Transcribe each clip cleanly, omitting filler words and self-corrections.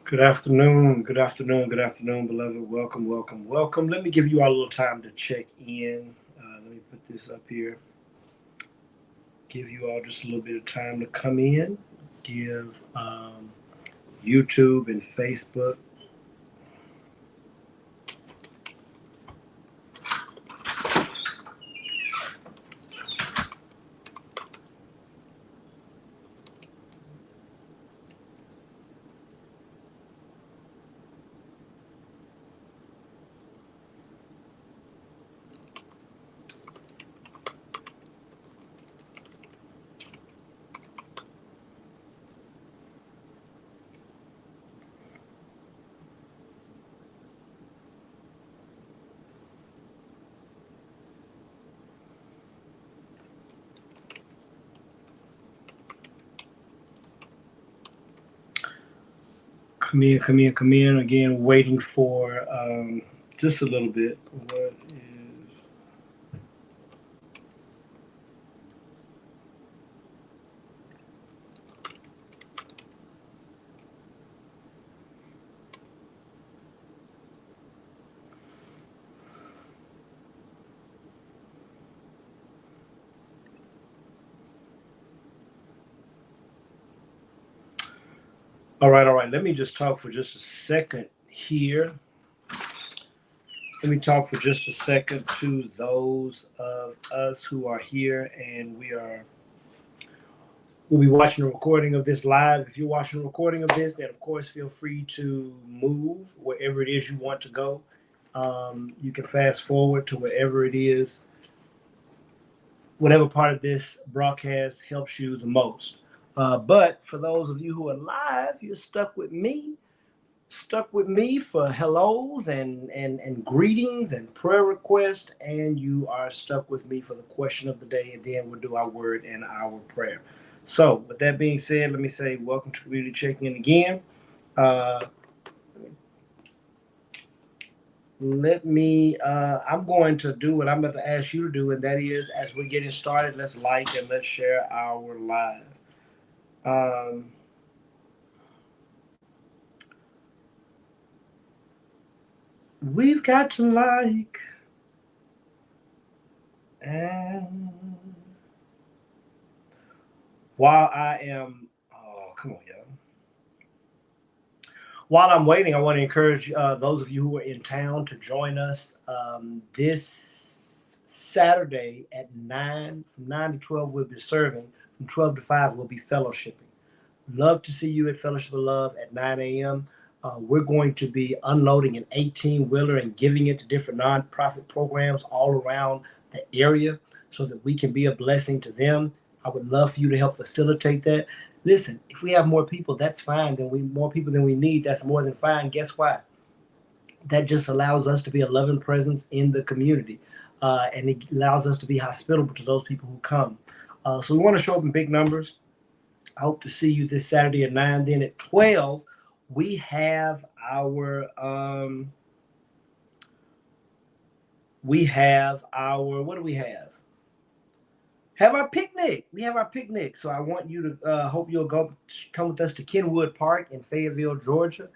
Good afternoon, good afternoon, good afternoon, beloved. Welcome, welcome, welcome. Let me give you all a little time to check in. Let me put this up here. Give you all just a little bit of time to come in. Give YouTube and Facebook. Come in, come in, come in. Again, waiting for just a little bit. What is. All right, all right. Let me just talk for just a second here. Let me talk for just a second to those of us who are here and we'll be watching a recording of this live. If you're watching a recording of this, then of course feel free to move wherever it is you want to go. You can fast forward to wherever it is, whatever part of this broadcast helps you the most. But for those of you who are live, you're stuck with me for hellos and greetings and prayer requests, and you are stuck with me for the question of the day, and then we'll do our word and our prayer. So, with that being said, let me say welcome to Community Checking In again. Uh, I'm going to do what I'm going to ask you to do, and that is as we're getting started, let's like and let's share our live. Um, we've got to like and while I am, oh, come on, y'all. While I'm waiting, I want to encourage those of you who are in town to join us this Saturday at 9. From 9 to 12, we'll be serving. From 12 to 5, we'll be fellowshipping. Love to see you at Fellowship of Love at 9 a.m. We're going to be unloading an 18 wheeler and giving it to different nonprofit programs all around the area so that we can be a blessing to them. I would love for you to help facilitate that. Listen, if we have more people, that's fine. Then we more people than we need. That's more than fine. Guess why? That just allows us to be a loving presence in the community, and it allows us to be hospitable to those people who come. So we want to show up in big numbers. I hope to see you this Saturday at 9. Then at 12, we have our what do we have? Have our picnic. We have our picnic. So I want you to hope you'll come with us to Kenwood Park in Fayetteville, Georgia.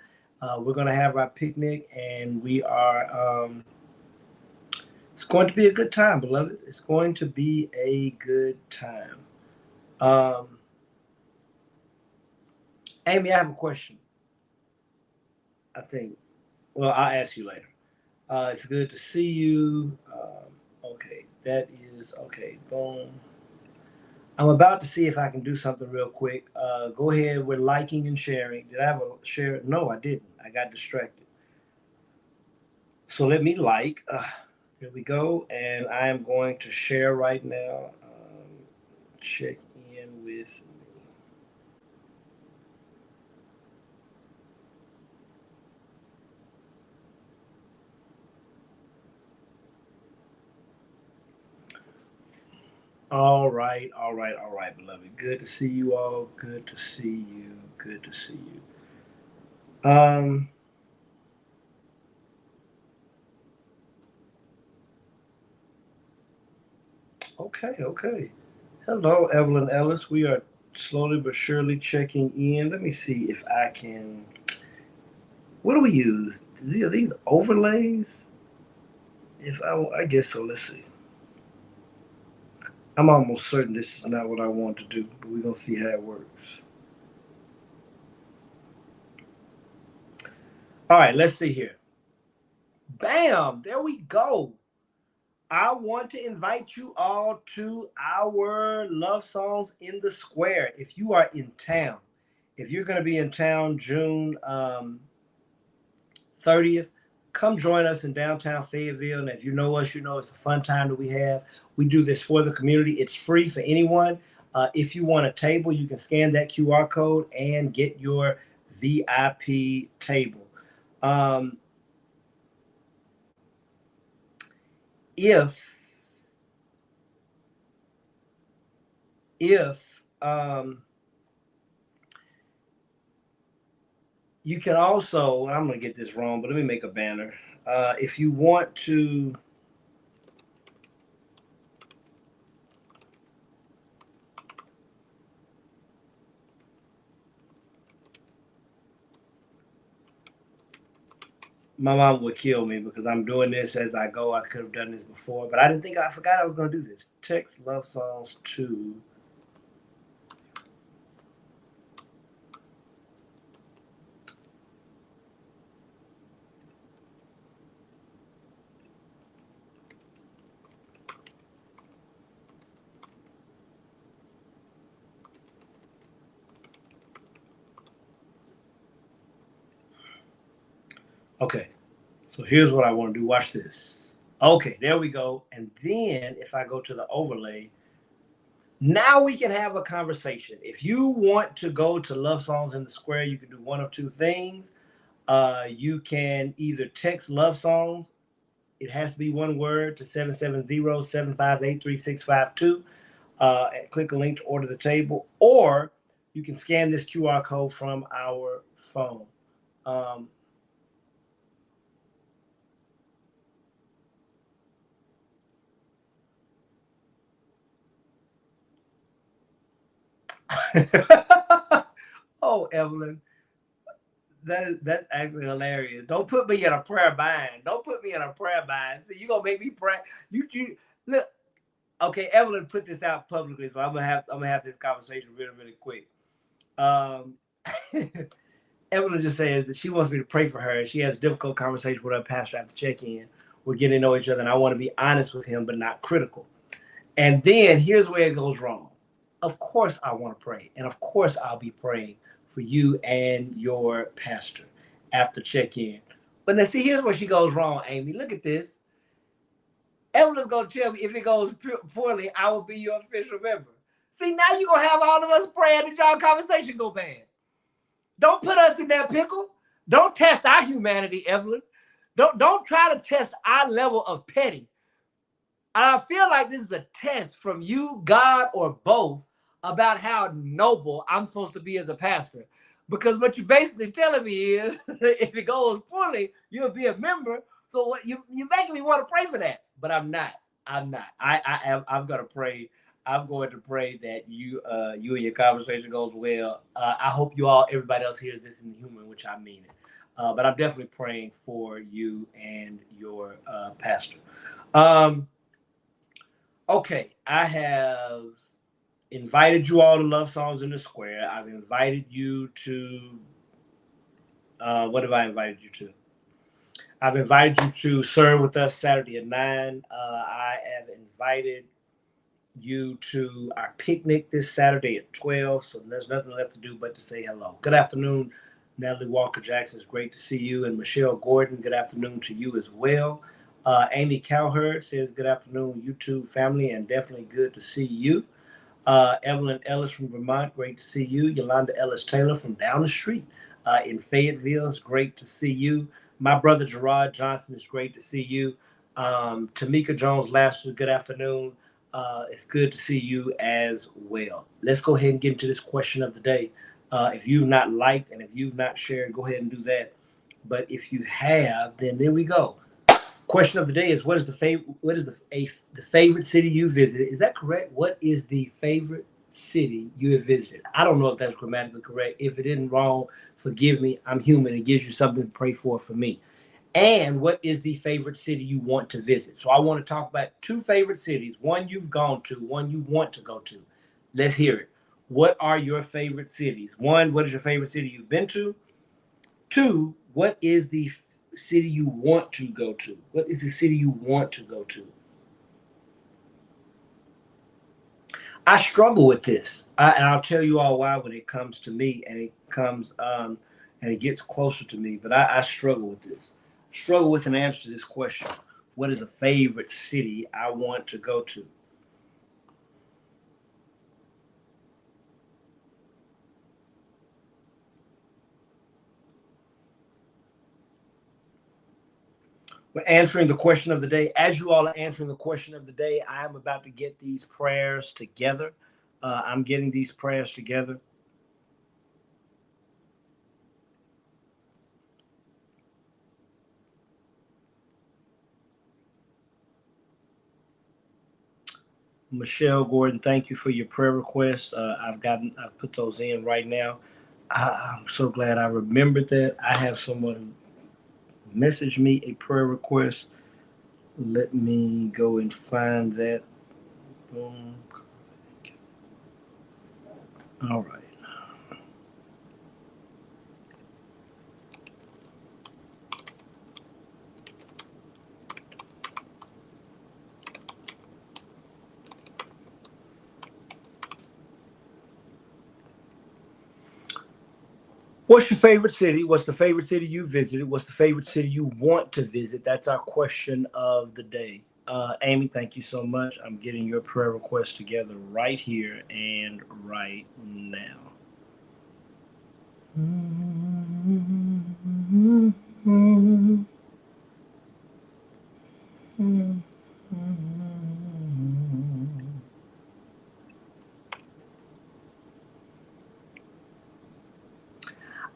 We're going to have our picnic, and we are. It's going to be a good time, beloved. It's going to be a good time. Um, Amy, I have a question. I think. Well, I'll ask you later. It's good to see you. Okay, that is okay. Boom. I'm about to see if I can do something real quick. Go ahead. We're liking and sharing. Did I have a share? No, I didn't. I got distracted. So let me like. Here we go. And I am going to share right now. Check in with me. All right, all right, all right, beloved. Good to see you all. Good to see you. Good to see you. Okay, okay. Hello, Evelyn Ellis. We are slowly but surely checking in. Let me see if I can What do we use? These overlays? If I guess so. Let's see. I'm almost certain this is not what I want to do, but we're gonna see how it works. All right, let's see here. Bam! There we go. I want to invite you all to our Love Songs in the Square. If you are in town, if you're going to be in town June 30th, come join us in downtown Fayetteville. And if you know us, you know it's a fun time that we have. We do this for the community. It's free for anyone. If you want a table, you can scan that QR code and get your VIP table. If you can also, I'm going to get this wrong, but let me make a banner. If you want to, my mom would kill me because I'm doing this as I go. I could have done this before, but I forgot I was going to do this. Text Love Songs to Okay, so here's what I want to do. Watch this. Okay, there we go. And then if I go to the overlay, now we can have a conversation. If you want to go to Love Songs in the Square, you can do one of two things. You can either text Love Songs. It has to be one word to 770-758-3652. Click a link to order the table, or you can scan this QR code from our phone. Oh, Evelyn, that's actually hilarious. Don't put me in a prayer bind. Don't put me in a prayer bind. See, you gonna make me pray. You look. Okay, Evelyn put this out publicly, so I'm gonna have this conversation really, really quick. Evelyn just says that she wants me to pray for her. She has a difficult conversation with her pastor after check-in. We're getting to know each other, and I want to be honest with him, but not critical. And then here's where it goes wrong. Of course, I want to pray, and of course, I'll be praying for you and your pastor after check-in. But now, see, here's where she goes wrong, Amy. Look at this. Evelyn's gonna tell me if it goes poorly, I will be your official member. See, now you're gonna have all of us praying and y'all conversation go bad. Don't put us in that pickle. Don't test our humanity, Evelyn. Don't try to test our level of petty. I feel like this is a test from you, God, or both about how noble I'm supposed to be as a pastor. Because what you're basically telling me is if it goes poorly, you'll be a member. So what you're making me want to pray for that. But I'm not. I'm gonna pray. I'm going to pray that you and your conversation goes well. I hope everybody else hears this in the humor in which I mean it. But I'm definitely praying for you and your pastor. Okay, I have invited you all to Love Songs in the Square. I've invited you to, what have I invited you to? I've invited you to serve with us Saturday at 9. I have invited you to our picnic this Saturday at 12. So there's nothing left to do but to say hello. Good afternoon, Natalie Walker Jackson. It's great to see you. And Michelle Gordon, good afternoon to you as well. Amy Cowherd says, good afternoon, YouTube family, and definitely good to see you. Evelyn Ellis from Vermont, great to see you. Yolanda Ellis Taylor from down the street in Fayetteville, it's great to see you. My brother Gerard Johnson, it's great to see you. Tamika Jones Lasser, good afternoon. It's good to see you as well. Let's go ahead and get into this question of the day. If you've not liked and if you've not shared, go ahead and do that. But if you have, then there we go. Question of the day is: what is the favorite city you visited? Is that correct? What is the favorite city you have visited? I don't know if that's grammatically correct. If it isn't wrong, forgive me. I'm human. It gives you something to pray for me. And what is the favorite city you want to visit? So I want to talk about two favorite cities, one you've gone to, one you want to go to. Let's hear it. What are your favorite cities? One, what is your favorite city you've been to? Two, what is the city you want to go to? What is the city you want to go to? I struggle with this, and I'll tell you all why when it comes to me, and it comes and it gets closer to me. But I struggle with this. Struggle with an answer to this question: what is a favorite city I want to go to? We're answering the question of the day. As you all are answering the question of the day, I am about to get these prayers together. I'm getting these prayers together. Michelle Gordon, thank you for your prayer request. I've put those in right now. I'm so glad I remembered that. I have someone message me a prayer request. Let me go and find that. Boom. All right. What's your favorite city? What's the favorite city you visited? What's the favorite city you want to visit? That's our question of the day. Amy, thank you so much. I'm getting your prayer request together right here and right now.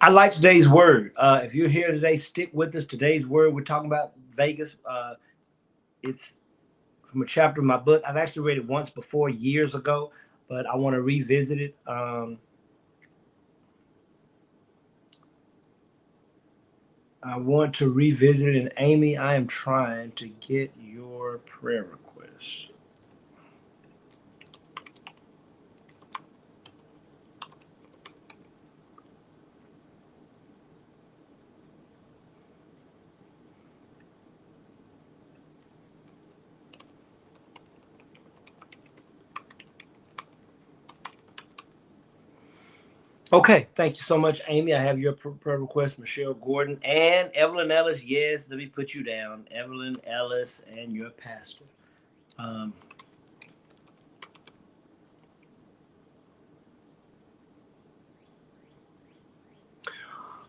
I like today's word. If you're here today, stick with us. Today's word, we're talking about Vegas. It's from a chapter of my book. I've actually read it once before, years ago, but I want to revisit it. I want to revisit it. And Amy, I am trying to get your prayer request. Okay, thank you so much, Amy. I have your prayer request, Michelle Gordon and Evelyn Ellis. Yes, let me put you down, Evelyn Ellis, and your pastor. Um,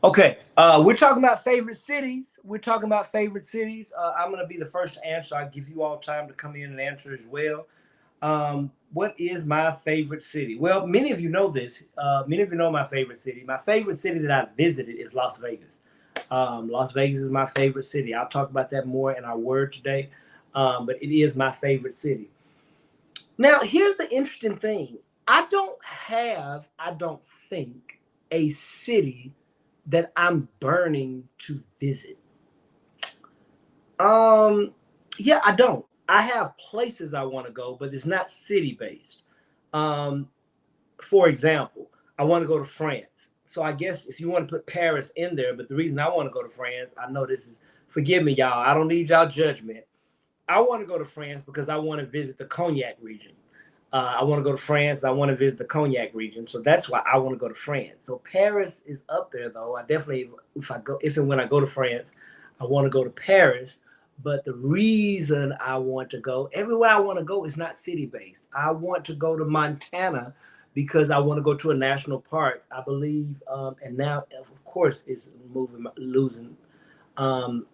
okay, we're talking about favorite cities. We're talking about favorite cities. I'm going to be the first to answer. I'll give you all time to come in and answer as well. What is my favorite city? Well, many of you know this. Many of you know my favorite city. My favorite city that I visited is Las Vegas. Las Vegas is my favorite city. I'll talk about that more in our word today. But it is my favorite city. Now, here's the interesting thing. I don't think, a city that I'm burning to visit. Um, yeah, I don't. I have places I want to go, but it's not city based. Um, for example, I want to go to France. So I guess if you want to put Paris in there, but the reason I want to go to France, I know this is, forgive me, y'all. I don't need y'all judgment. I want to go to France because I want to visit the Cognac region. I want to go to France. I want to visit the Cognac region. So that's why I want to go to France. So Paris is up there, though. I definitely, if and when I go to France, I want to go to Paris. But the reason I want to go, everywhere I want to go is not city based. I want to go to Montana because I want to go to a national park. I believe, and now, of course, it's losing. Um,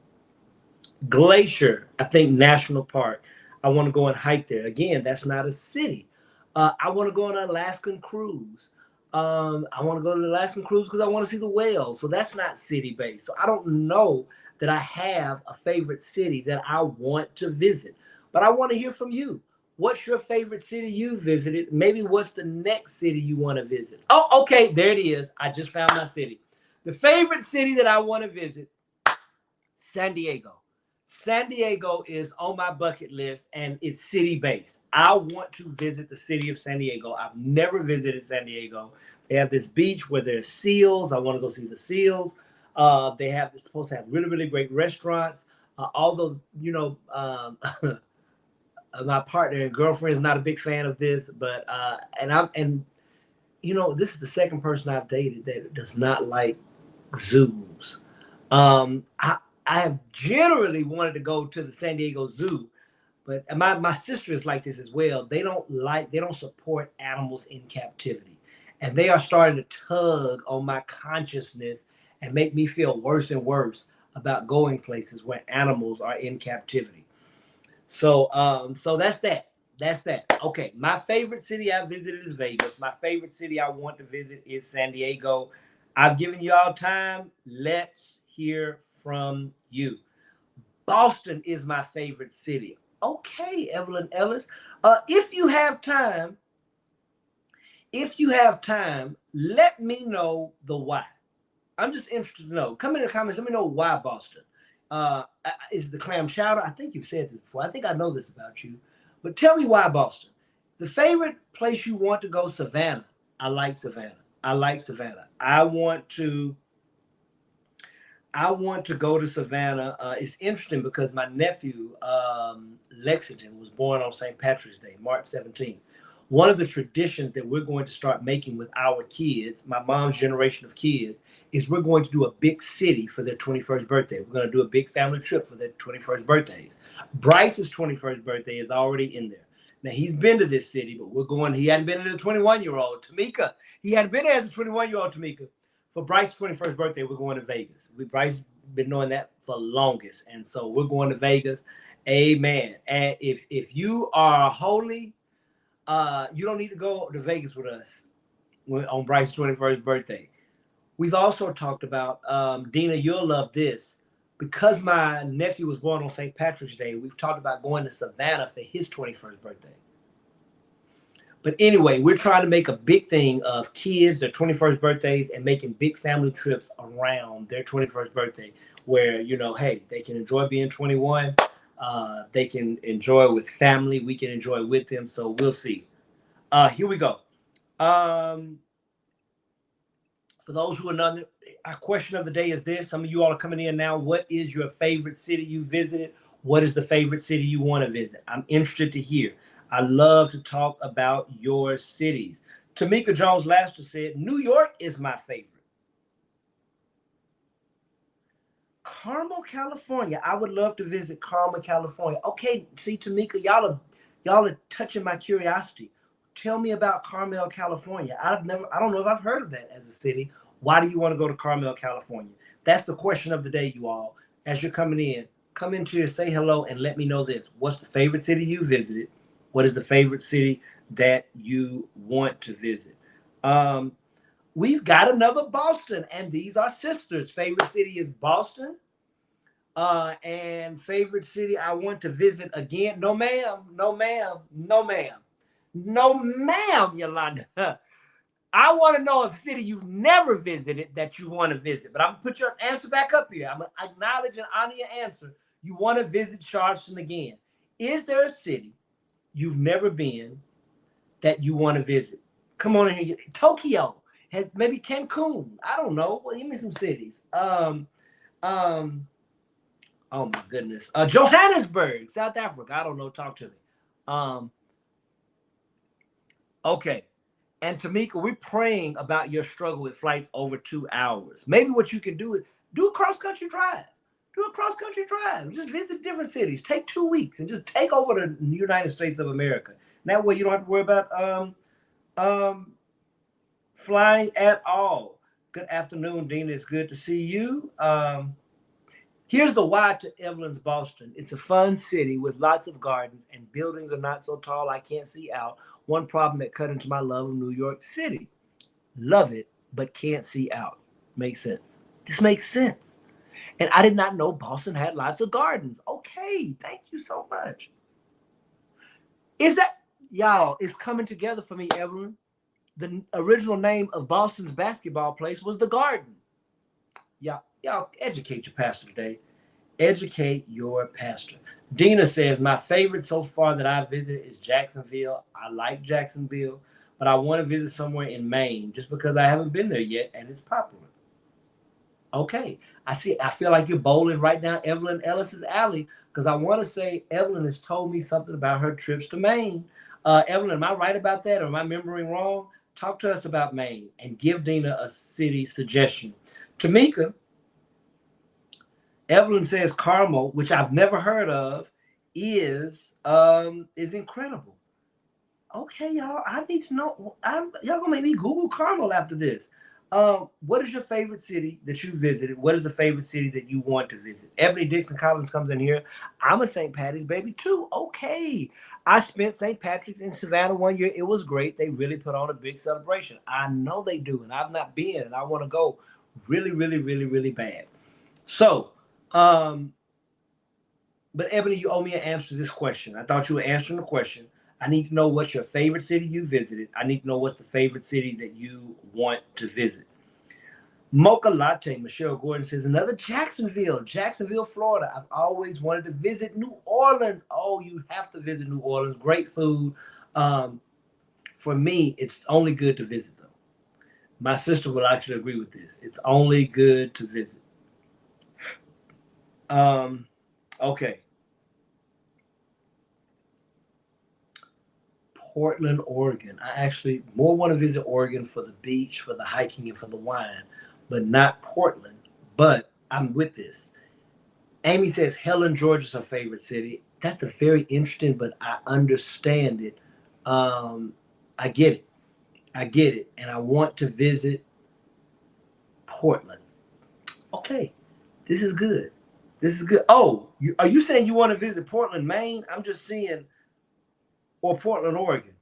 Glacier, I think National Park. I want to go and hike there. Again, that's not a city. I want to go on an Alaskan cruise. I want to go to the Alaskan cruise because I want to see the whales. So that's not city based. So I don't know that I have a favorite city that I want to visit. But I want to hear from you. What's your favorite city you visited? Maybe what's the next city you want to visit? Oh, okay, there it is. I just found my city. The favorite city that I want to visit, San Diego. San Diego is on my bucket list and it's city based. I want to visit the city of San Diego. I've never visited San Diego. They have this beach where there's seals. I want to go see the seals. They're supposed to have really, really great restaurants. Although, my partner and girlfriend is not a big fan of this, but this is the second person I've dated that does not like zoos. I have generally wanted to go to the San Diego Zoo, but my sister is like this as well. They don't support animals in captivity. And they are starting to tug on my consciousness and make me feel worse and worse about going places where animals are in captivity. So that's that. That's that. Okay, my favorite city I visited is Vegas. My favorite city I want to visit is San Diego. I've given y'all time. Let's hear from you. Boston is my favorite city. Okay, Evelyn Ellis. If you have time, let me know the why. I'm just interested to know. Come in the comments. Let me know why Boston. Is the clam chowder? I think you've said this before. I think I know this about you. But tell me why Boston. The favorite place you want to go, Savannah. I like Savannah. I want to go to Savannah. It's interesting because my nephew, Lexington, was born on St. Patrick's Day, March 17th. One of the traditions that we're going to start making with our kids, my mom's generation of kids, is we're going to do a big city for their 21st birthday. We're going to do a big family trip for their 21st birthdays. Bryce's 21st birthday is already in there. Now, he's been to this city, but he hadn't been to the 21-year-old. Tamika, he hadn't been there as a 21-year-old Tamika. For Bryce's 21st birthday, we're going to Vegas. Bryce been knowing that for longest. And so we're going to Vegas. Amen. And if you are holy, you don't need to go to Vegas with us on Bryce's 21st birthday. We've also talked about, Dina, you'll love this. Because my nephew was born on St. Patrick's Day, we've talked about going to Savannah for his 21st birthday. But anyway, we're trying to make a big thing of kids, their 21st birthdays, and making big family trips around their 21st birthday where, hey, they can enjoy being 21. They can enjoy with family. We can enjoy with them. So we'll see. Here we go. For those who are not, our question of the day is this. Some of you all are coming in now. What is your favorite city you visited? What is the favorite city you want to visit? I'm interested to hear. I love to talk about your cities. Tamika Jones-Laster said, New York is my favorite. Carmel, California. I would love to visit Carmel, California. Okay, see, Tamika, y'all are touching my curiosity. Tell me about Carmel, California. I don't know if I've heard of that as a city. Why do you want to go to Carmel, California? That's the question of the day, you all. As you're coming in, come in here, say hello, and let me know this. What's the favorite city you visited? What is the favorite city that you want to visit? We've got another Boston, and these are sisters. Favorite city is Boston. And favorite city I want to visit again. No, ma'am. No, ma'am. No, ma'am. No, ma'am, Yolanda. I want to know a city you've never visited that you want to visit. But I'm going to put your answer back up here. I'm going to acknowledge and honor your answer. You want to visit Charleston again. Is there a city you've never been that you want to visit? Come on in here. Tokyo. Maybe Cancun. I don't know. Well, give me some cities. Oh my goodness. Johannesburg, South Africa. I don't know. Talk to me. Okay. And Tamika, we're praying about your struggle with flights over 2 hours. Maybe what you can do is do a cross-country drive. Just visit different cities. Take 2 weeks and just take over the United States of America. And that way you don't have to worry about flying at all. Good afternoon, Dina. It's good to see you. Here's the why to Evelyn's Boston. It's a fun city with lots of gardens and buildings are not so tall I can't see out. One problem that cut into my love of New York City. Love it, but can't see out. Makes sense. This makes sense. And I did not know Boston had lots of gardens. Okay, thank you so much. Is that y'all? It's coming together for me, Evelyn. The original name of Boston's basketball place was the Garden. Y'all educate your pastor today. Educate your pastor. Dina says, my favorite so far that I visited is Jacksonville. I like Jacksonville, but I want to visit somewhere in Maine just because I haven't been there yet and it's popular. Okay. I see. I feel like you're bowling right down Evelyn Ellis's alley because I want to say Evelyn has told me something about her trips to Maine. Evelyn, am I right about that or am I remembering wrong? Talk to us about Maine and give Dina a city suggestion. Tamika, Evelyn says Carmel, which I've never heard of, is incredible. Okay, y'all. I need to know. Y'all gonna make me Google Carmel after this. What is your favorite city that you visited? What is the favorite city that you want to visit? Ebony Dixon Collins comes in here. I'm a St. Patty's baby too. Okay. I spent St. Patrick's in Savannah one year. It was great. They really put on a big celebration. I know they do, and I've not been, and I want to go really, really, really, really bad. So, but Ebony, you owe me an answer to this question. I thought you were answering the question. I need to know what's your favorite city you visited. I need to know what's the favorite city that you want to visit. Mocha Latte, Michelle Gordon says, another Jacksonville, Florida. I've always wanted to visit New Orleans. Oh, you have to visit New Orleans. Great food. For me, it's only good to visit, though. My sister will actually agree with this. It's only good to visit. Okay. Portland, Oregon. I actually more want to visit Oregon for the beach, for the hiking, and for the wine, but not Portland. But I'm with this. Amy says Helen, Georgia's her favorite city. That's a very interesting, but I understand it. I get it. I get it. And I want to visit Portland. Okay. This is good. This is good. Oh, are you saying you want to visit Portland, Maine? I'm just seeing, or Portland, Oregon.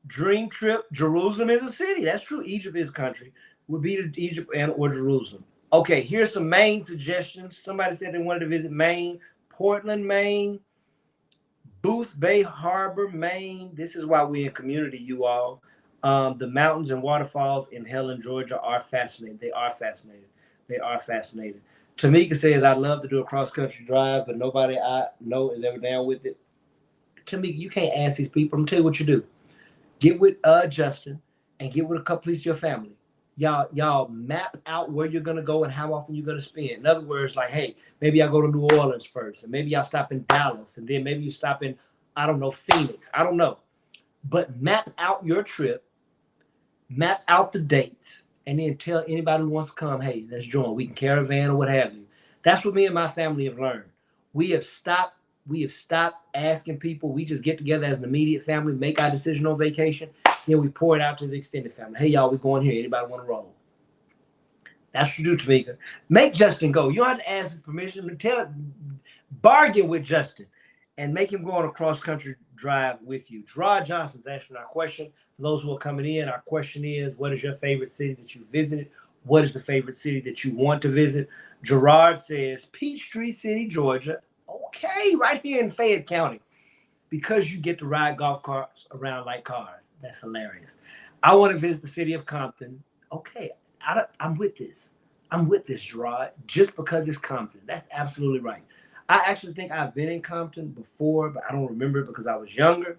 Dream trip, Jerusalem is a city. That's true. Egypt is a country. Would be to Egypt and or Jerusalem. Okay, here's some Maine suggestions. Somebody said they wanted to visit Maine. Portland, Maine. Booth Bay Harbor, Maine. This is why we're in community, you all. The mountains and waterfalls in Helen, Georgia are fascinating. They are fascinating. They are fascinating. Tamika says, I'd love to do a cross-country drive, but nobody I know is ever down with it. Tamika, you can't ask these people. I'm going to tell you what you do. Get with Justin and get with a couple of your family. Y'all map out where you're going to go and how often you're going to spend. In other words, like, hey, maybe I'll go to New Orleans first, and maybe y'all stop in Dallas, and then maybe you stop in, I don't know, Phoenix. I don't know. But map out your trip, map out the dates, and then tell anybody who wants to come, hey, let's join. We can caravan or what have you. That's what me and my family have learned. We have stopped asking people. We just get together as an immediate family, make our decision on vacation, then we pour it out to the extended family. Hey, y'all, we're going here. Anybody want to roll? That's what you do, Tamika. Make Justin go. You don't have to ask his permission. Bargain with Justin and make him go on a cross-country drive with you. Gerard Johnson's answering our question. For those who are coming in, our question is, what is your favorite city that you visited? What is the favorite city that you want to visit? Gerard says, Peachtree City, Georgia. Okay, right here in Fayette County. Because you get to ride golf carts around like cars. That's hilarious. I want to visit the city of Compton. Okay, I'm with this. I'm with this, Gerard, just because it's Compton. That's absolutely right. I actually think I've been in Compton before, but I don't remember it because I was younger.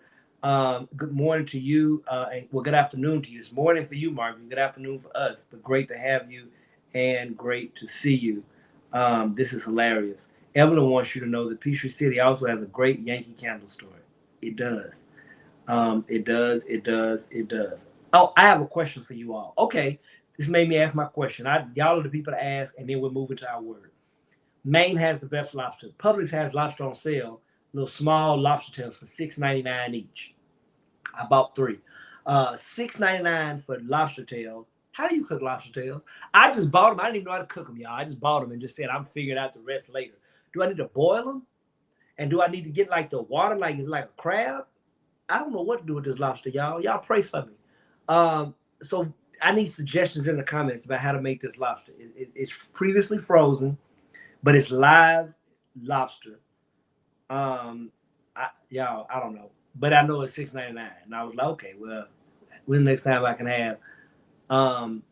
Good morning to you. And well, good afternoon to you. It's morning for you, Marvin. Good afternoon for us. But great to have you and great to see you. This is hilarious. Evelyn wants you to know that Peachtree City also has a great Yankee Candle story. It does. It does. Oh, I have a question for you all. Okay, this made me ask my question. Y'all are the people to ask, and then we'll move into our word. Maine has the best lobster. Publix has lobster on sale, little small lobster tails for $6.99 each. I bought 3. $6.99 for lobster tails. How do you cook lobster tails? I just bought them. I didn't even know how to cook them, y'all. I just bought them and just said I'm figuring out the rest later. Do I need to boil them? And do I need to get like the water like it's like a crab? I don't know what to do with this lobster, y'all. Y'all pray for me. So I need suggestions in the comments about how to make this lobster. It's previously frozen, but it's live lobster. I don't know, but I know it's $6.99, and I was like, okay, well, when the next time I can have, um,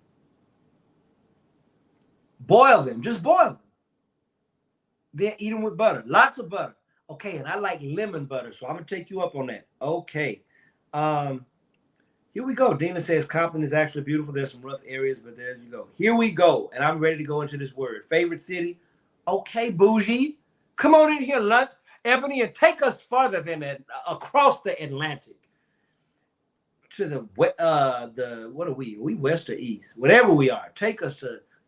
boil them, just boil them, then eat them with butter, lots of butter. Okay, and I like lemon butter, so I'm gonna take you up on that. Okay, um, here we go. Dina says Compton is actually beautiful. There's some rough areas, but there you go. Here we go, and I'm ready to go into this word. Favorite city? Okay, bougie, come on in here, Ebony, and take us farther than that, across the Atlantic to the what are we? Are we west or east? Whatever we are, take us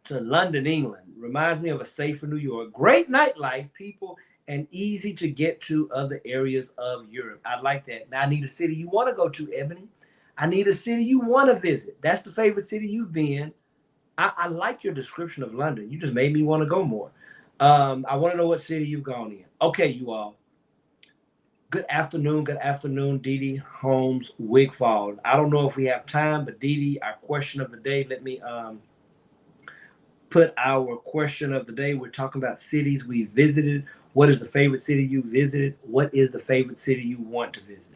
to London, England. Reminds me of a safer New York. Great nightlife, people, and easy to get to other areas of Europe. I like that. Now I need a city you want to go to, Ebony. I need a city you want to visit. That's the favorite city you've been. I like your description of London. You just made me want to go more. I want to know what city you've gone in. Okay, you all. Good afternoon, Dee Dee Holmes Wigfall. I don't know if we have time, but Dee Dee, our question of the day. Let me put our question of the day. We're talking about cities we visited. What is the favorite city you visited? What is the favorite city you want to visit?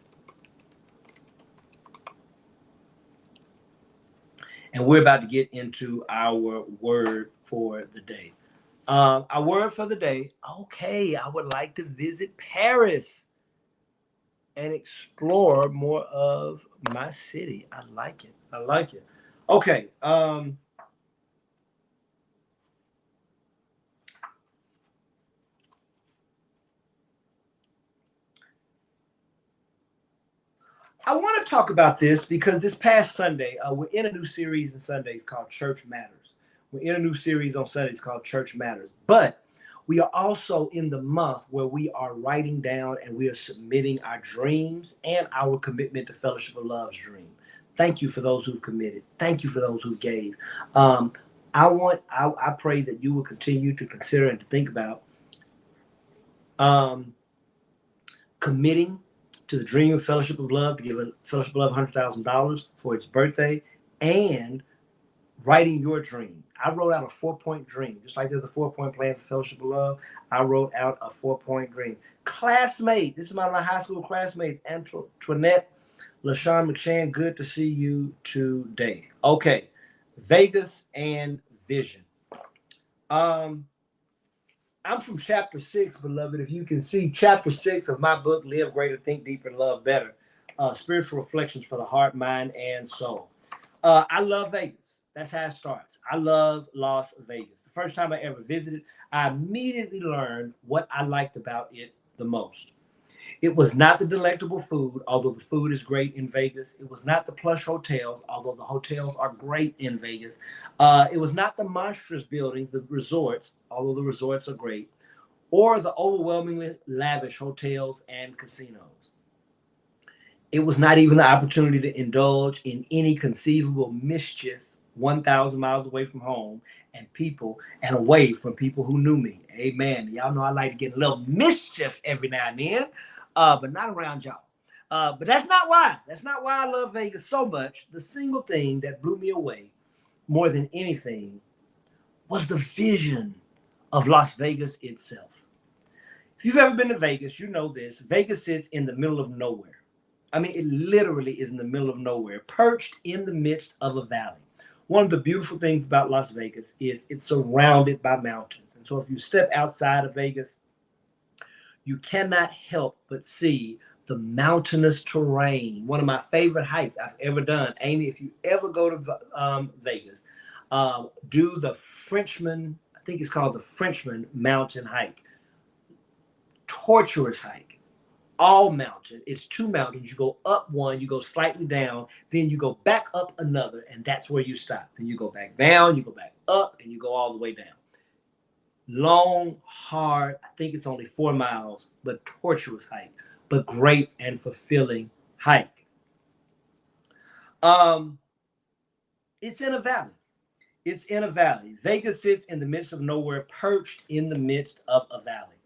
And we're about to get into our word for the day. Our word for the day, okay, I would like to visit Paris and explore more of my city. I like it. I like it. Okay. I want to talk about this because this past Sunday, we're in a new series on Sundays called Church Matters. We're in a new series on Sundays called Church Matters. But we are also in the month where we are writing down and we are submitting our dreams and our commitment to Fellowship of Love's dream. Thank you for those who've committed. Thank you for those who gave. I pray that you will continue to consider and to think about committing to the Dream of Fellowship of Love, to give a Fellowship of Love $100,000 for its birthday, and writing your dream. I wrote out a 4-point dream. Just like there's a 4-point plan for Fellowship of Love, I wrote out a 4-point dream. Classmate, this is my high school classmate, Antoinette LaShawn McShann. Good to see you today. Okay, Vegas and vision. I'm from chapter 6, beloved. If you can see, chapter 6 of my book, Live Greater, Think Deeper, and Love Better. Spiritual reflections for the heart, mind, and soul. I love Vegas. That's how it starts. I love Las Vegas. The first time I ever visited, I immediately learned what I liked about it the most. It was not the delectable food, although the food is great in Vegas. It was not the plush hotels, although the hotels are great in Vegas. It was not the monstrous buildings, the resorts, although the resorts are great, or the overwhelmingly lavish hotels and casinos. It was not even the opportunity to indulge in any conceivable mischief 1,000 miles away from home and people and away from people who knew me. Amen. Y'all know I like to get a little mischief every now and then, but not around y'all. But that's not why. That's not why I love Vegas so much. The single thing that blew me away more than anything was the vision of Las Vegas itself. If you've ever been to Vegas, you know this. Vegas sits in the middle of nowhere. I mean, it literally is in the middle of nowhere, perched in the midst of a valley. One of the beautiful things about Las Vegas is it's surrounded by mountains. And so if you step outside of Vegas, you cannot help but see the mountainous terrain. One of my favorite hikes I've ever done. Amy, if you ever go to Vegas, do the Frenchman, I think it's called the Frenchman mountain hike. Torturous hike. All mountain. It's 2 mountains. You go up one, you go slightly down, then you go back up another, and that's where you stop. Then you go back down, you go back up, and you go all the way down. Long, hard, I think it's only 4 miles, but torturous hike, but great and fulfilling hike. It's in a valley. It's in a valley. Vegas sits in the midst of nowhere, perched in the midst of a valley.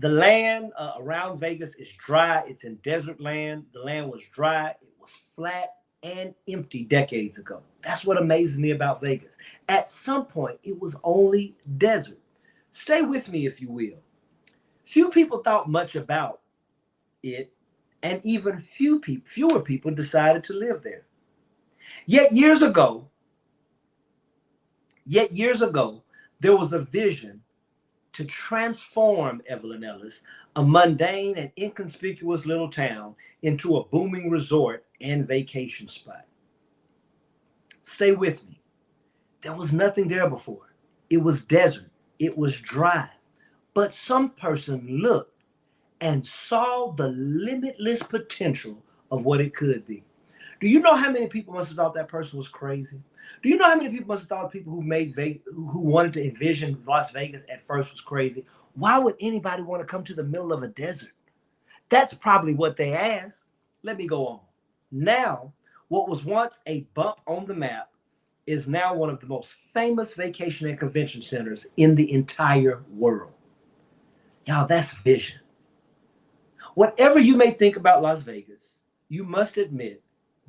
The land around Vegas is dry. It's in desert land. The land was dry. It was flat and empty decades ago. That's what amazes me about Vegas. At some point, it was only desert. Stay with me, if you will. Few people thought much about it, and even fewer people decided to live there. Yet years ago, there was a vision to transform Evelyn Ellis, a mundane and inconspicuous little town, into a booming resort and vacation spot. Stay with me. There was nothing there before. It was desert. It was dry. But some person looked and saw the limitless potential of what it could be. Do you know how many people must have thought that person was crazy? Do you know how many people must have thought people who wanted to envision Las Vegas at first was crazy? Why would anybody want to come to the middle of a desert? That's probably what they asked. Let me go on. Now, what was once a bump on the map is now one of the most famous vacation and convention centers in the entire world. Y'all, that's vision. Whatever you may think about Las Vegas, you must admit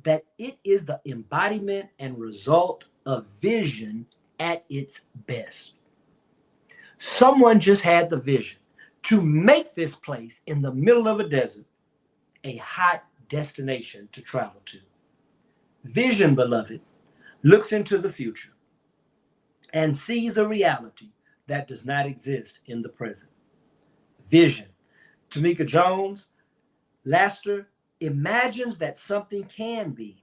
that it is the embodiment and result of vision at its best. Someone just had the vision to make this place in the middle of a desert a hot destination to travel to. Vision, beloved, looks into the future and sees a reality that does not exist in the present. Vision. Tamika Jones, Laster, imagines that something can be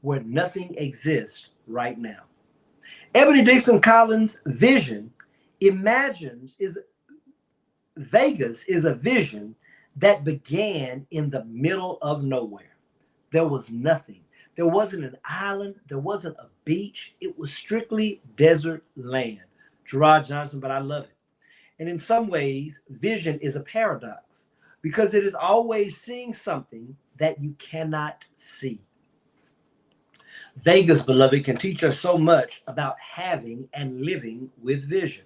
where nothing exists right now. Ebony Dixon Collins' vision imagines Vegas is a vision that began in the middle of nowhere. There was nothing. There wasn't an island. There wasn't a beach. It was strictly desert land. Gerard Johnson, but I love it. And in some ways, vision is a paradox because it is always seeing something that you cannot see. Vegas, beloved, can teach us so much about having and living with vision.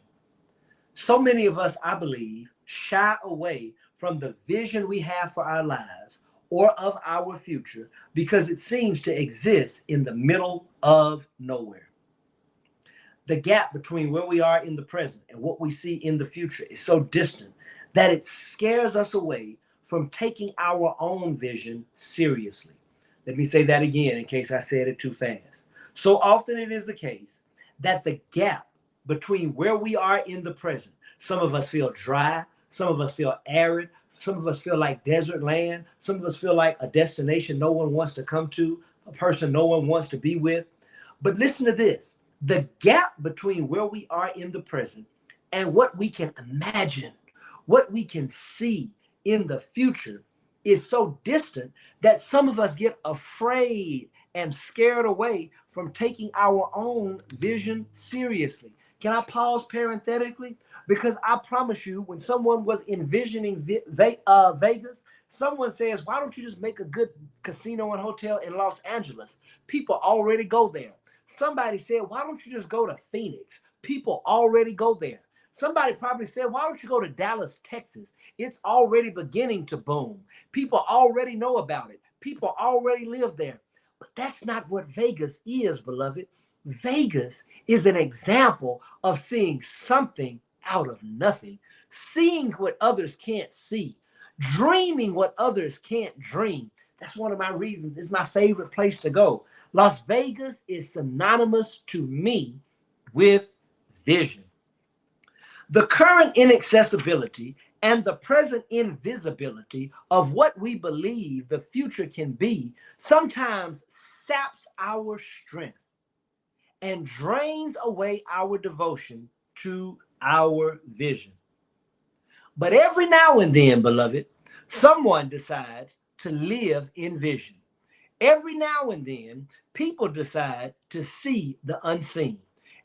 So many of us, I believe, shy away from the vision we have for our lives or of our future because it seems to exist in the middle of nowhere. The gap between where we are in the present and what we see in the future is so distant that it scares us away from taking our own vision seriously. Let me say that again in case I said it too fast. So often it is the case that the gap between where we are in the present, some of us feel dry, some of us feel arid, some of us feel like desert land, some of us feel like a destination no one wants to come to, a person no one wants to be with. But listen to this. The gap between where we are in the present and what we can imagine, what we can see in the future is so distant that some of us get afraid and scared away from taking our own vision seriously. Can I pause parenthetically? Because I promise you, when someone was envisioning Vegas, someone says, why don't you just make a good casino and hotel in Los Angeles? People already go there. Somebody said, why don't you just go to Phoenix? People already go there. Somebody probably said, why don't you go to Dallas, Texas? It's already beginning to boom. People already know about it. People already live there. But that's not what Vegas is, beloved. Vegas is an example of seeing something out of nothing, seeing what others can't see, dreaming what others can't dream. That's one of my reasons. It's my favorite place to go. Las Vegas is synonymous to me with vision. The current inaccessibility and the present invisibility of what we believe the future can be sometimes saps our strength and drains away our devotion to our vision. But every now and then, beloved, someone decides to live in vision. Every now and then, people decide to see the unseen.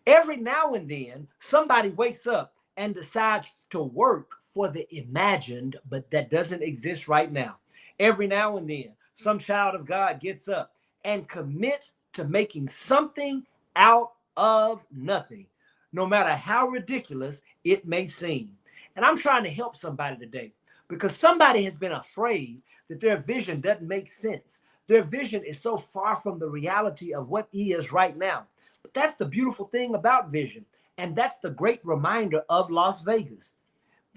Every now and then, somebody wakes up and decides to work for the imagined, but that doesn't exist right now. Every now and then, some child of God gets up and commits to making something out of nothing, no matter how ridiculous it may seem. And I'm trying to help somebody today because somebody has been afraid that their vision doesn't make sense. Their vision is so far from the reality of what is right now. But that's the beautiful thing about vision. And that's the great reminder of Las Vegas.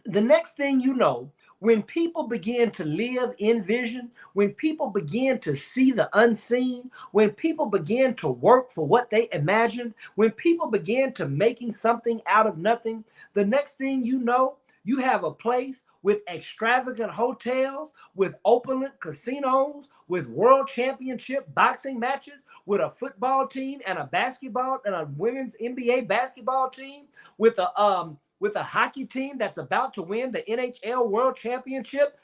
the next thing you know, when people begin to live in vision, when people begin to see the unseen, when people begin to work for what they imagined, when people begin to making something out of nothing, the next thing you know, you have a place with extravagant hotels, with opulent casinos, with world championship boxing matches, with a football team and a basketball and a women's NBA basketball team, with a hockey team that's about to win the NHL World Championship,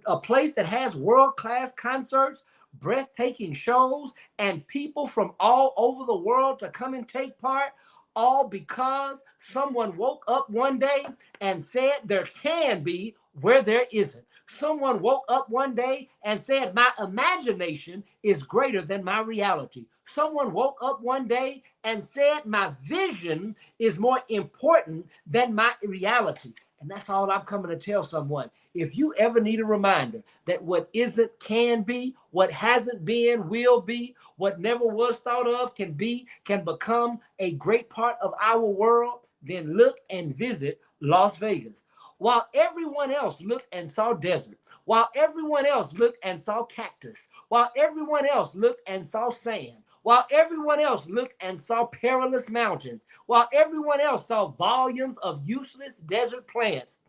a place that has world-class concerts, breathtaking shows, and people from all over the world to come and take part, all because someone woke up one day and said there can be where there isn't. Someone woke up one day and said, my imagination is greater than my reality. Someone woke up one day and said, my vision is more important than my reality. And that's all I'm coming to tell someone. If you ever need a reminder that what isn't can be, what hasn't been will be, what never was thought of can be, can become a great part of our world, then look and visit Las Vegas. While everyone else looked and saw desert, while everyone else looked and saw cactus, while everyone else looked and saw sand, while everyone else looked and saw perilous mountains, while everyone else saw volumes of useless desert plants,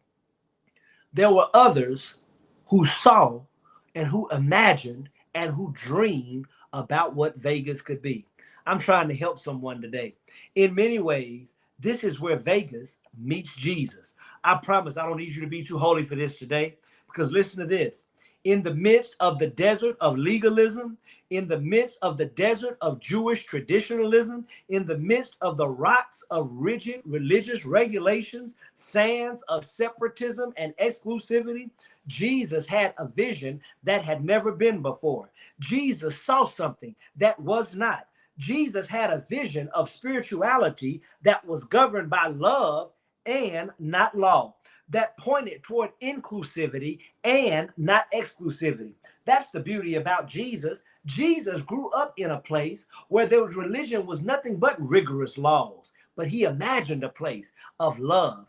there were others who saw and who imagined and who dreamed about what Vegas could be. I'm trying to help someone today. In many ways, this is where Vegas meets Jesus. I promise I don't need you to be too holy for this today, because listen to this. In the midst of the desert of legalism, in the midst of the desert of Jewish traditionalism, in the midst of the rocks of rigid religious regulations, sands of separatism and exclusivity, Jesus had a vision that had never been before. Jesus saw something that was not. Jesus had a vision of spirituality that was governed by love and not law, that pointed toward inclusivity and not exclusivity. That's the beauty about Jesus. Jesus grew up in a place where there was religion was nothing but rigorous laws, but he imagined a place of love.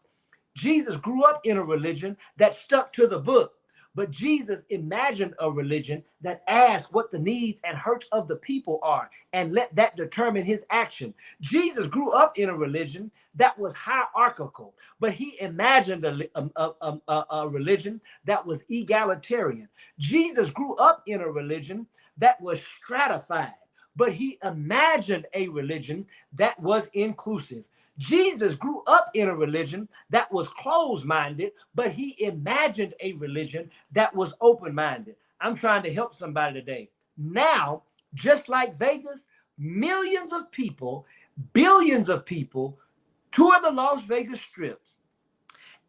Jesus grew up in a religion that stuck to the book, but Jesus imagined a religion that asked what the needs and hurts of the people are and let that determine his action. Jesus grew up in a religion that was hierarchical, but he imagined a religion that was egalitarian. Jesus grew up in a religion that was stratified, but he imagined a religion that was inclusive. Jesus grew up in a religion that was closed-minded, but he imagined a religion that was open-minded. I'm trying to help somebody today. Now, just like Vegas, millions of people, billions of people tour the Las Vegas strips,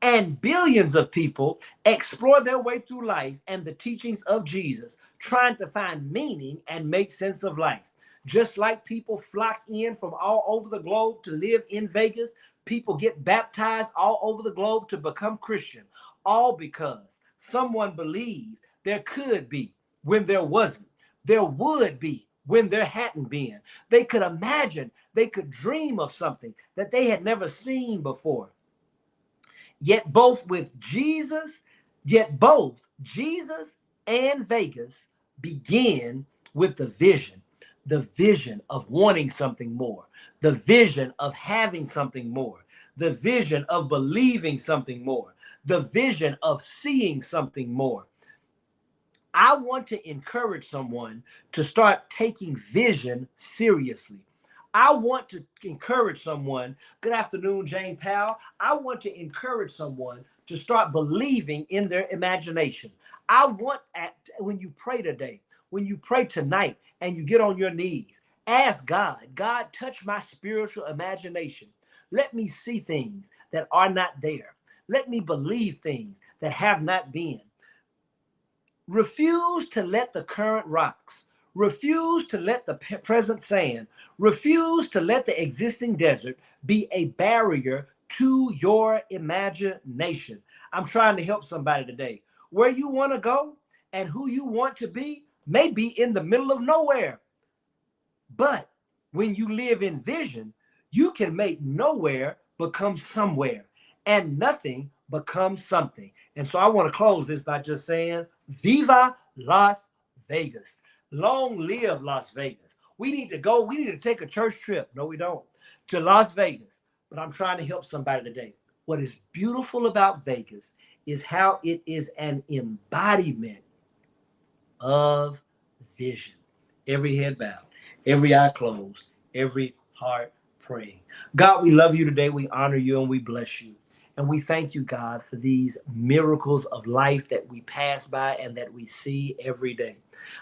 and billions of people explore their way through life and the teachings of Jesus, trying to find meaning and make sense of life. Just like people flock in from all over the globe to live in Vegas, people get baptized all over the globe to become Christian, all because someone believed there could be when there wasn't. There would be when there hadn't been. They could imagine, they could dream of something that they had never seen before. Yet both Jesus and Vegas begin with the vision of wanting something more, the vision of having something more, the vision of believing something more, the vision of seeing something more. I want to encourage someone to start taking vision seriously. I want to encourage someone. Good afternoon, Jane Powell. I want to encourage someone to start believing in their imagination. I want, when you pray today, when you pray tonight and you get on your knees, ask God, God, touch my spiritual imagination. Let me see things that are not there. Let me believe things that have not been. Refuse to let the current rocks, refuse to let the present sand, refuse to let the existing desert be a barrier to your imagination. I'm trying to help somebody today. Where you want to go and who you want to be may be in the middle of nowhere. But when you live in vision, you can make nowhere become somewhere and nothing become something. And so I want to close this by just saying, Viva Las Vegas. Long live Las Vegas. We need to go. We need to take a church trip. No, we don't. To Las Vegas. But I'm trying to help somebody today. What is beautiful about Vegas is how it is an embodiment of vision. Every head bowed, every eye closed, every heart praying. God, we love you today. We honor you and we bless you. And we thank you, God, for these miracles of life that we pass by and that we see every day.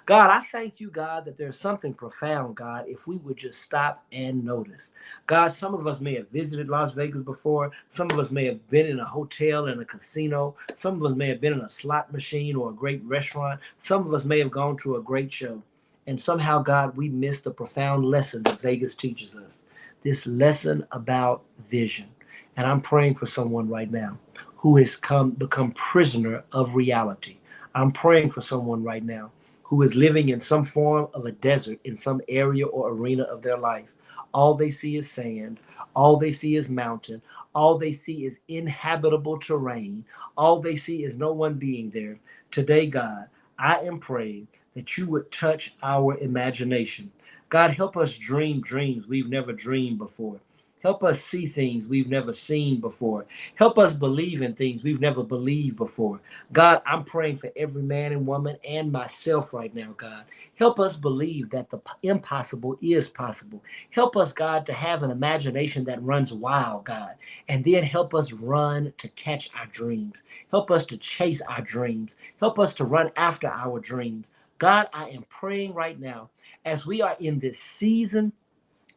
God, I thank you, God, that there's something profound, God, if we would just stop and notice. God, some of us may have visited Las Vegas before. Some of us may have been in a hotel and a casino. Some of us may have been in a slot machine or a great restaurant. Some of us may have gone to a great show. And somehow, God, we missed the profound lesson that Vegas teaches us. This lesson about vision. And I'm praying for someone right now who has become prisoner of reality. I'm praying for someone right now who is living in some form of a desert in some area or arena of their life. All they see is sand. All they see is mountain. All they see is inhabitable terrain. All they see is no one being there. Today, God, I am praying that you would touch our imagination. God, help us dream dreams we've never dreamed before. Help us see things we've never seen before. Help us believe in things we've never believed before. God, I'm praying for every man and woman and myself right now, God. Help us believe that the impossible is possible. Help us, God, to have an imagination that runs wild, God. And then help us run to catch our dreams. Help us to chase our dreams. Help us to run after our dreams. God, I am praying right now as we are in this season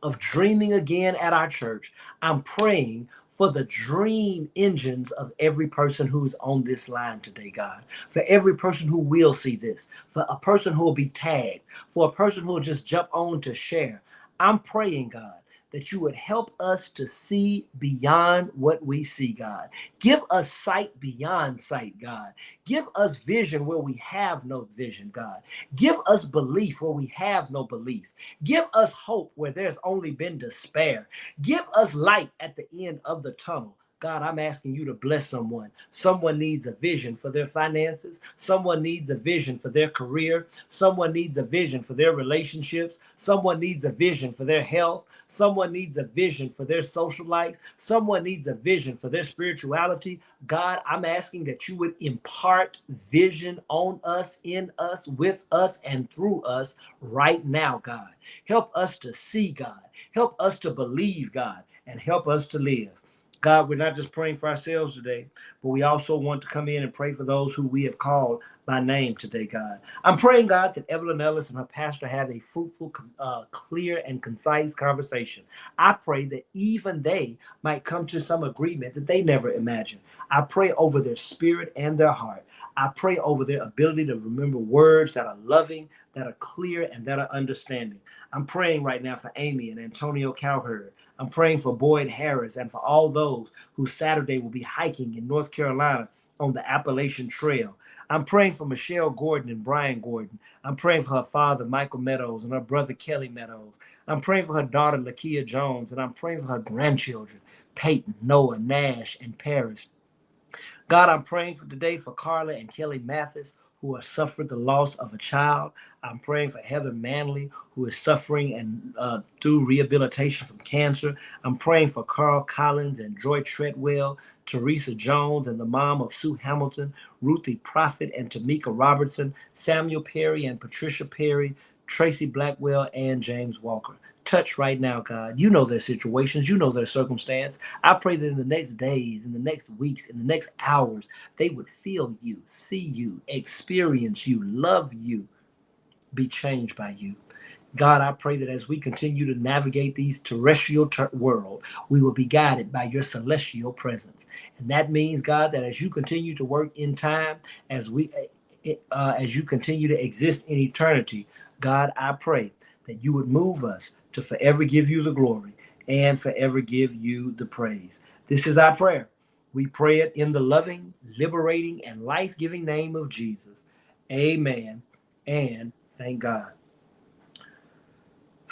of dreaming again at our church. I'm praying for the dream engines of every person who's on this line today, God. For every person who will see this, for a person who will be tagged, for a person who will just jump on to share. I'm praying, God, that you would help us to see beyond what we see, God. Give us sight beyond sight, God. Give us vision where we have no vision, God. Give us belief where we have no belief. Give us hope where there's only been despair. Give us light at the end of the tunnel. God, I'm asking you to bless someone. Someone needs a vision for their finances. Someone needs a vision for their career. Someone needs a vision for their relationships. Someone needs a vision for their health. Someone needs a vision for their social life. Someone needs a vision for their spirituality. God, I'm asking that you would impart vision on us, in us, with us, and through us right now, God. Help us to see, God. Help us to believe, God, and help us to live. God, we're not just praying for ourselves today, but we also want to come in and pray for those who we have called by name today, God. I'm praying, God, that Evelyn Ellis and her pastor have a fruitful, clear, and concise conversation. I pray that even they might come to some agreement that they never imagined. I pray over their spirit and their heart. I pray over their ability to remember words that are loving, that are clear, and that are understanding. I'm praying right now for Amy and Antonio Cowherd. I'm praying for Boyd Harris and for all those who Saturday will be hiking in North Carolina on the Appalachian Trail. I'm praying for Michelle Gordon and Brian Gordon. I'm praying for her father, Michael Meadows, and her brother, Kelly Meadows. I'm praying for her daughter, Lakia Jones, and I'm praying for her grandchildren, Peyton, Noah, Nash, and Paris. God, I'm praying for today for Carla and Kelly Mathis, who have suffered the loss of a child. I'm praying for Heather Manley, who is suffering and through rehabilitation from cancer. I'm praying for Carl Collins and Joy Treadwell, Teresa Jones and the mom of Sue Hamilton, Ruthie Prophet and Tamika Robertson, Samuel Perry and Patricia Perry, Tracy Blackwell, and James Walker. Touch right now, God. You know their situations. You know their circumstance. I pray that in the next days, in the next weeks, in the next hours, they would feel you, see you, experience you, love you, be changed by you. God, I pray that as we continue to navigate these terrestrial world, we will be guided by your celestial presence. And that means, God, that as you continue to work in time, as you continue to exist in eternity, God, I pray that you would move us to forever give you the glory and forever give you the praise. This is our prayer. We pray it in the loving, liberating, and life-giving name of Jesus. Amen. And thank God.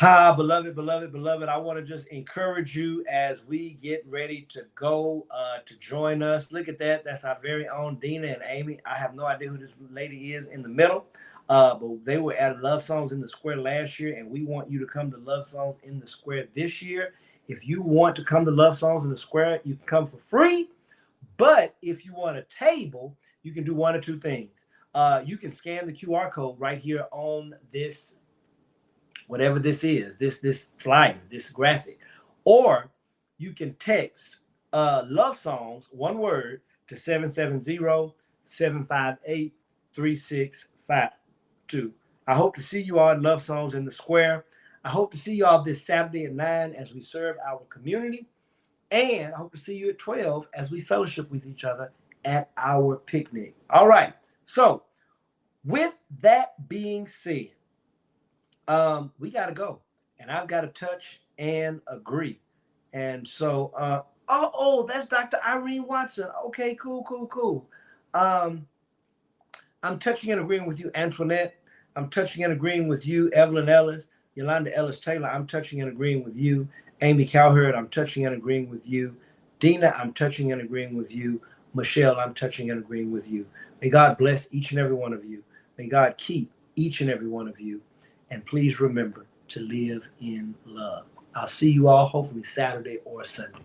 Beloved, beloved, beloved, I want to just encourage you as we get ready to go to join us. Look at that. That's our very own Dina and Amy. I have no idea who this lady is in the middle, but they were at Love Songs in the Square last year, and we want you to come to Love Songs in the Square this year. If you want to come to Love Songs in the Square, you can come for free. But if you want a table, you can do one or two things. You can scan the QR code right here on this, whatever this is, this flyer, this graphic, or you can text Love Songs, one word, to 770-758-3652. I hope to see you all at Love Songs in the Square. I hope to see you all this Saturday at 9 as we serve our community. And I hope to see you at 12 as we fellowship with each other at our picnic. All right. So with that being said, we got to go. And I've got to touch and agree. And so, that's Dr. Irene Watson. Okay, cool. I'm touching and agreeing with you, Antoinette. I'm touching and agreeing with you, Evelyn Ellis, Yolanda Ellis Taylor. I'm touching and agreeing with you, Amy Cowherd. I'm touching and agreeing with you, Dina. I'm touching and agreeing with you, Michelle. I'm touching and agreeing with you. May God bless each and every one of you. May God keep each and every one of you. And please remember to live in love. I'll see you all hopefully Saturday or Sunday.